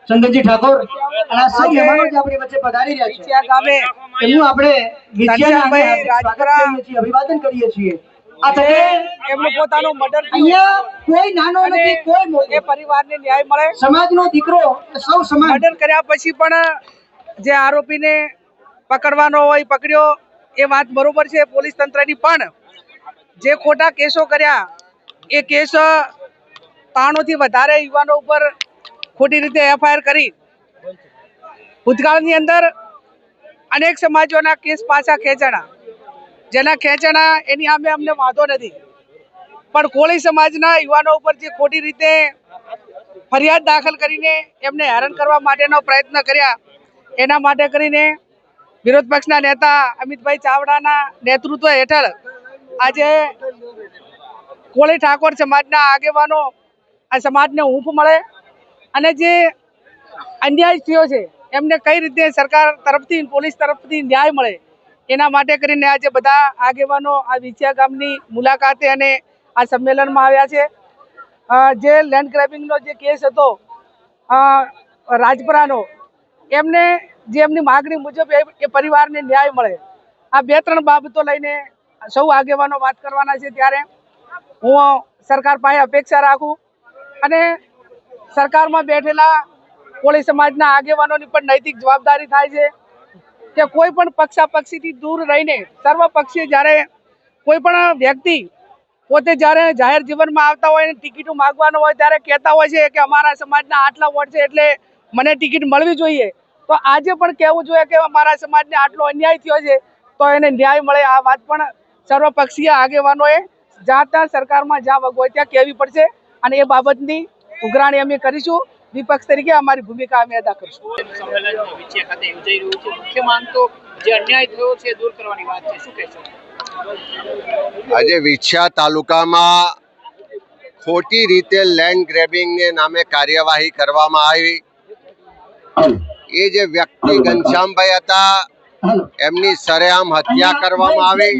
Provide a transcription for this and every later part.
ચંદનજી ઠાકોર અને આ સૌ મહેમાનો જે આપણી વચ્ચે પધારી રહ્યા છે ગામે એમનું આપણે ઘનશ્યામભાઈ રાજપરા અભિવાદન કરીએ છીએ। આ જે તકે એમનું પોતાનું મર્ડર અહીંયા કોઈ નાનો અને નથી, કોઈ મોટો, એ પરિવારને ન્યાય મળે। સમાજનો દીકરો સૌ સમાન। મર્ડર કર્યા પછી પણ જે આરોપીને પકડવાનો હોય પકડ્યો, એ વાત બરોબર છે પોલીસ તંત્રની, પણ જે ખોટા કેસો કર્યા એ કેસ 93 થી વધારે યુવાનો ઉપર ખોટી રીતે એફઆઈઆર કરી ભૂતકાળની અંદર અનેક સમાજોના કેસ પાછા ખેંચાણા, જેના ખેંચાણા એની સામે અમને વાંધો નથી, પણ કોળી સમાજના યુવાનો ઉપર જે ખોટી રીતે ફરિયાદ દાખલ કરીને એમને હેરાન કરવા માટેનો પ્રયત્ન કર્યા, એના માટે કરીને વિરોધ પક્ષના નેતા અમિતભાઈ ચાવડાના નેતૃત્વ હેઠળ આજે કોળી ઠાકોર સમાજના આગેવાનો આ સમાજને હૂંફ મળે અને જે અન્યાય થયો છે એમને કઈ રીતે સરકાર તરફથી પોલીસ તરફથી ન્યાય મળે એના માટે કરીને આજે બધા આગેવાનો આ વિછિયા ગામની મુલાકાતે અને આ સંમેલનમાં આવ્યા છે। જે લેન્ડ ગ્રેબિંગનો જે કેસ હતો રાજપરાનો, એમને જે એમની માગણી મુજબ એ પરિવારને ન્યાય મળે, આ 2-3 બાબતો લઈને સૌ આગેવાનો વાત કરવાના છે। ત્યારે હું સરકાર પાસે અપેક્ષા રાખું અને સરકારમાં બેઠેલા કોળી સમાજના આગેવાનોની પણ નૈતિક જવાબદારી થાય છે કે કોઈ પણ પક્ષાપક્ષીથી દૂર રહીને સર્વપક્ષીય જ્યારે કોઈ પણ વ્યક્તિ પોતે જ્યારે જાહેર જીવનમાં આવતા હોય ને ટિકિટો માગવાનો હોય ત્યારે કહેતા હોય છે કે અમારા સમાજના આટલા વોટ છે એટલે મને ટિકિટ મળવી જોઈએ, તો આજે પણ કહેવું જોઈએ કે અમારા સમાજને આટલો અન્યાય થયો છે તો એને ન્યાય મળે। આ વાત પણ સર્વપક્ષીય આગેવાનોએ જ્યાં ત્યાં સરકારમાં જ્યાં વગ હોય ત્યાં કહેવી પડશે અને એ બાબતની ઉઘરાણી અમે કરીશું। વિપક્ષ તરીકે અમારી ભૂમિકા અમે અદા કરીશું। મુખ્ય માંગ તો જે અન્યાય થયો છે દૂર કરવાની વાત છે, શું કહેશો? આજે વિછિયા તાલુકામાં ખોટી રીતે લેન્ડ ગ્રેબિંગને નામે કાર્યવાહી કરવામાં આવી। એ જે વ્યક્તિ ઘનશ્યામભાઈ હતા એમની સરેઆમ હત્યા કરવામાં આવી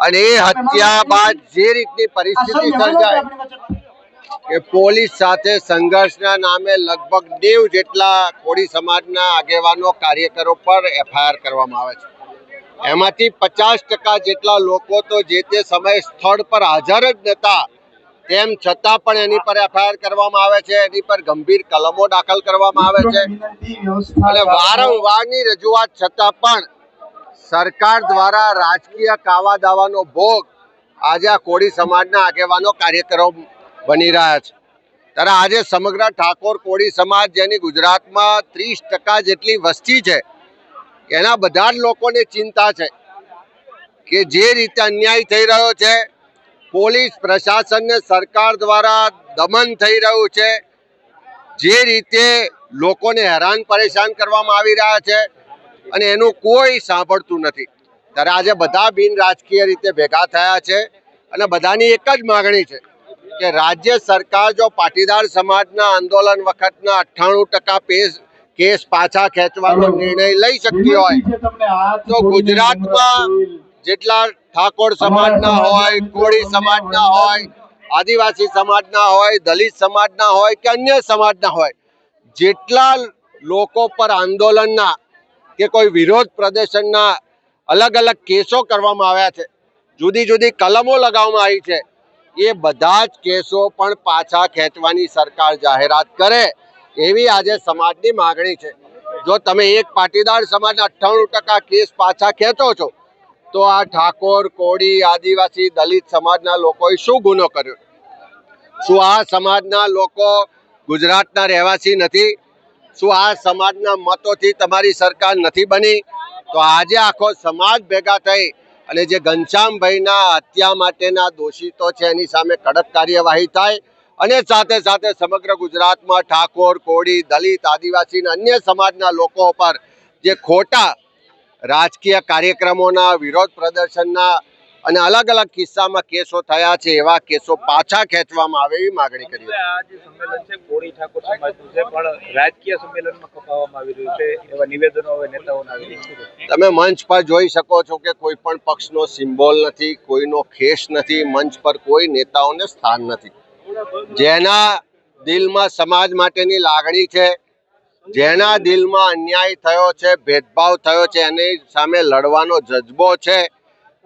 અને એ હત્યા બાદ જે રીતની પરિસ્થિતિ સર્જાય કે પોલીસ સાથે સંઘર્ષના નામે લગભગ 90 જેટલા કોળી સમાજના આગેવાનો કાર્યકરો પર એફઆઈઆર કરવામાં આવે છે। એમાંથી 50% જેટલા લોકો તો જે તે સમયે સ્થળ પર હાજર જ નહોતા, તેમ છતાં પણ એની પર એફઆઈઆર કરવામાં આવે છે, એની પર ગંભીર કલમો દાખલ કરવામાં આવે છે અને વારંવારની રજૂઆત છતાં પણ સરકાર દ્વારા રાજકીય કાવા દાવાનો ભોગ આજે આ કોળી સમાજના આગેવાનો કાર્યકરો બની રહ્યા છે। ત્યારે આજે સમગ્ર ઠાકોર કોળી સમાજ જેની ગુજરાતમાં 30% જેટલી વસ્તી છે, એના બધા જ લોકોને ચિંતા છે કે જે રીતે અન્યાય થઈ રહ્યો છે, પોલીસ પ્રશાસનને સરકાર દ્વારા દમન થઈ રહ્યું છે, જે રીતે લોકોને હેરાન પરેશાન કરવામાં આવી રહ્યા છે અને એનું કોઈ સાંભળતું નથી। ત્યારે આજે બધા બિન રાજકીય રીતે ભેગા થયા છે અને બધાની એક જ માગણી છે કે રાજ્ય સરકાર જો પાટીદાર સમાજના આંદોલન વખતના 98% કેસ પાછા ખેંચવાનો નિર્ણય લઈ શકતી હોય તો ગુજરાતમાં જેટલા ઠાકોર સમાજના હોય, કોળી સમાજના હોય, આદિવાસી સમાજના હોય, દલિત સમાજના હોય કે અન્ય સમાજના હોય, જેટલા લોકો પર આંદોલનના કે કોઈ વિરોધ પ્રદર્શનના અલગ અલગ કેસો કરવામાં આવ્યા છે, જુદી જુદી કલમો લગાવવામાં આવી છે, એ બધા જ કેસો પણ પાછા ખેંચવાની સરકાર જાહેરાત કરે એવી આજે સમાજની માગણી છે। જો તમે એક પાટીદાર સમાજના 98% કેસ પાછા ખેંચો છો તો આ ઠાકોર, કોળી, આદિવાસી, દલિત સમાજના લોકોએ શું ગુનો કર્યો? શું આ સમાજના લોકો ગુજરાતના રહેવાસી નથી? શું આ સમાજના મતોથી તમારી સરકાર નથી બની? તો આજે આખો સમાજ ભેગા થઈ અને જે ઘનશ્યામભાઈના હત્યા માટેના દોષિતો છે એની સામે કડક કાર્યવાહી થાય અને સાથે સાથે સમગ્ર ગુજરાતમાં ઠાકોર, કોળી, દલિત, આદિવાસી અને અન્ય સમાજના લોકો પર જે ખોટા રાજકીય કાર્યક્રમોના, વિરોધ પ્રદર્શનના અને અલગ અલગ કિસ્સામાં કેસો થયા છે એવા કેસો પાછા ખેંચવામાં આવે એવી માગણી કરી। આ જે સંમેલન છે કોળી ઠાકોર સમાજનું છે, પણ રાજકીય સંમેલનમાં કપાવવામાં આવી રહ્યું છે એવા નિવેદનો હવે નેતાઓના આવી રહ્યા છે। તમે મંચ પર જોઈ શકો છો કે કોઈ પણ પક્ષનો સિમ્બોલ નથી, કોઈનો ખેસ નથી, મંચ પર કોઈ નેતાઓને સ્થાન નથી। જેના દિલમાં સમાજ માટેની લાગણી છે, જેના દિલમાં અન્યાય થયો છે, ભેદભાવ થયો છે, એની સામે લડવાનો જજ્બો છે,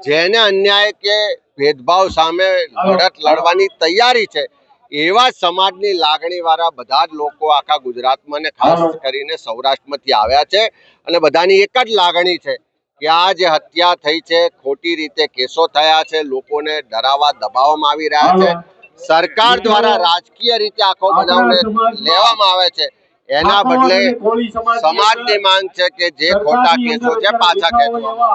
જેને અન્યાય કે ભેદભાવ સામે લડત લડવાની તૈયારી છે, એવા સમાજની લાગણીવાળા બધા જ લોકો આખા ગુજરાતમાં ને ખાસ કરીને સૌરાષ્ટ્રમાંથી આવ્યા છે. અને બધાની એક જ લાગણી છે કે આ જે હત્યા થઈ છે, ખોટી રીતે કેસો થયા છે, લોકોને ડરાવવા દબાવવામાં આવી રહ્યા છે, સરકાર દ્વારા રાજકીય રીતે આખો બનાવને લેવામાં આવે છે, એના બદલે સમાજની માંગ છે કે જે ખોટા કેસો છે પાછા ખેંચવામાં આવે.